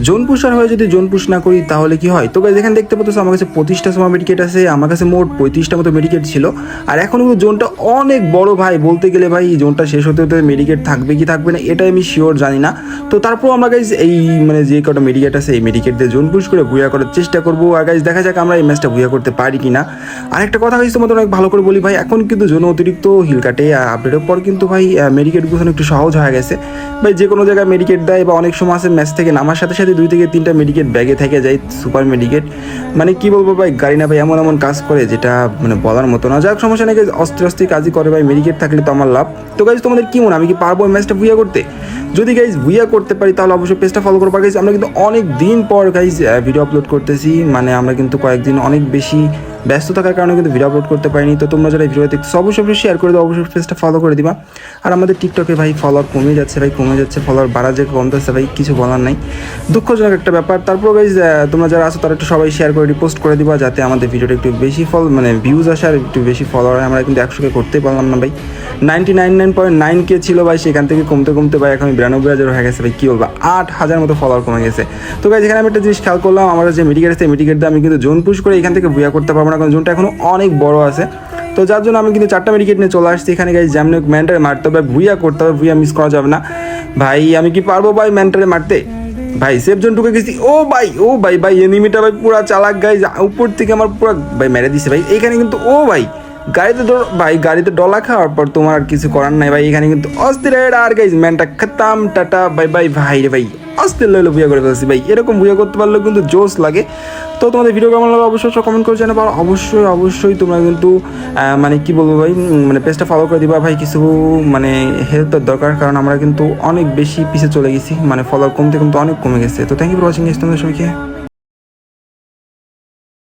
Zone পুষার হয়ে যদি জোন পুশ না করি তাহলে কি হয়? তো গাইজ এখানে দেখতে পাচ্ছ আমার কাছে 25টা সময় মেডিকেট আছে, আমার কাছে মোট 35টা মতো মেডিকেট ছিল। আর এখন কিন্তু জোনটা অনেক বড় ভাই, বলতে গেলে ভাই জোনটা শেষ হতে হতে মেডিকেট থাকবে কি থাকবে না এটাই আমি শিওর জানি না। তো তারপর আমরা গাইজ এই মানে যে কটা মেডিকেট আছে এই মেডিকেট দিয়ে জোন পুশ করে ভুয়া করার চেষ্টা করবো। আর গাইজ দেখা যাক আমরা এই ম্যাচটা ভুয়া করতে পারি কি না। আরেকটা কথা গাইজ তোমাদের অনেক ভালো করে বলি ভাই, এখন কিন্তু জোন অতিরিক্ত হিল কাটে, আর আপডেটের পর কিন্তু ভাই মেডিকেট গুছানো একটু সহজ হয়ে গেছে ভাই। যে কোনো জায়গায় মেডিকেট দেয়, বা অনেক সময় আছে ম্যাচ থেকে নামার সাথে সাথে 2 থেকে 3টা মেডিকেট ব্যাগে থেকে যায়, সুপার মেডিকেট। মানে কি বলবো ভাই, গাড়ি না ভাই এমন এমন কাজ করে যেটা মানে বলার মতো না। যাক সমস্যা নেই, অস্তে অস্তে কাজই করে ভাই, মেডিকেট থাকলে তো আমার লাভ। তো গাইজ তোমাদের কি মনে, আমি কি পারবো ম্যাচটা ভুইয়া করতে? যদি গাইজ ভুইয়া করতে পারি তাহলে অবশ্যই পেজটা ফলো করবো। গাইজ আমরা কিন্তু অনেক দিন পর গাইজ ভিডিও আপলোড করতেছি, মানে আমরা কিন্তু কয়েকদিন অনেক বেশি ব্যস্ত থাকার কারণে কিন্তু ভিডিও আপলোড করতে পারিনি। তো তোমরা যারা ভিডিও দেখছো অবশ্যই শেয়ার করে দাও, অবশ্যই পেজটা ফলো করে দিবা। আর আমাদের টিকটকে ভাই ফলোয়ার কমে যাচ্ছে ভাই, কমে যাচ্ছে, ফলোয়ার বাড়া যে কমতেছে ভাই, কিছু বলার নাই, দুঃখজনক একটা ব্যাপার। তারপর গাইজ তোমরা যারা আছো তারা একটু সবাই শেয়ার করে রিপোস্ট করে দিবা, যাতে আমাদের ভিডিওটা একটু বেশি মানে ভিউজ আসে আর একটু বেশি ফলোয়ার হয়। আমরা কিন্তু 100কে করতেই পারলাম না ভাই, 99.9K ছিল ভাই, সেখান থেকে কমতে কমতে ভাই এখন 92,000 হয়ে গেছে ভাই। কী বলবো, 8,000 মতো ফলোয়ার কমে গেছে। তো গাইজ এখানে আমি একটা জিনিস খেয়াল করলাম, আমার যে মেডিকেট আছে মেডিকেট দিয়ে আমি কিন্তু জোন পুশ করে এখান থেকে ভুয়া করতে পারবো না, কারণ জোনটা এখনো অনেক বড় আছে। তো যার জন্য আমি কিন্তু 4টা মেডিকেট নিয়ে চলে আসছি এখানে। গাইজ যেমন ম্যান্টারে মারতে হবে, ভুইয়া করতে হবে, ভুইয়া মিস করা যাবে না ভাই। আমি কি পারবো ভাই ম্যান্টারে মারতে? ভাই সেফ জোন ঢুকে গেছি। ও ভাই ও ভাই ভাই এনিমিটা ভাই পুরা চালাক গাইজ, উপর থেকে আমার পুরো ভাই মেরে দিছে ভাই এখানে কিন্তু। ও ভাই গাড়িতে ভাই গাড়িতে ডলা খাওয়ার পর তোমার আর কিছু করার নাই ভাই, এখানে কিন্তু অস্থির। আর গাইজ ম্যানটা খতাম, টাটা বাই বাই ভাই রে ভাই, অস্থির লইলো ভুয়া করে ফেলছি ভাই। এরকম ভুয়া করতে পারলেও কিন্তু জোশ লাগে। তো তোমাদের ভিডিও কেমন লাগে অবশ্যই কমেন্ট করে জানাবো। আর অবশ্যই তোমরা কিন্তু মানে কি বলবো ভাই, মানে পেজটা ফলো করে দিবা ভাই। কিছু মানে হেল্পের দরকার, কারণ আমরা কিন্তু অনেক বেশি পিছিয়ে চলে গেছি, মানে ফলোয়ার কমতে কমতে অনেক কমে গেছে। তো thank you for watching guys, তোমাদের সবাইকে।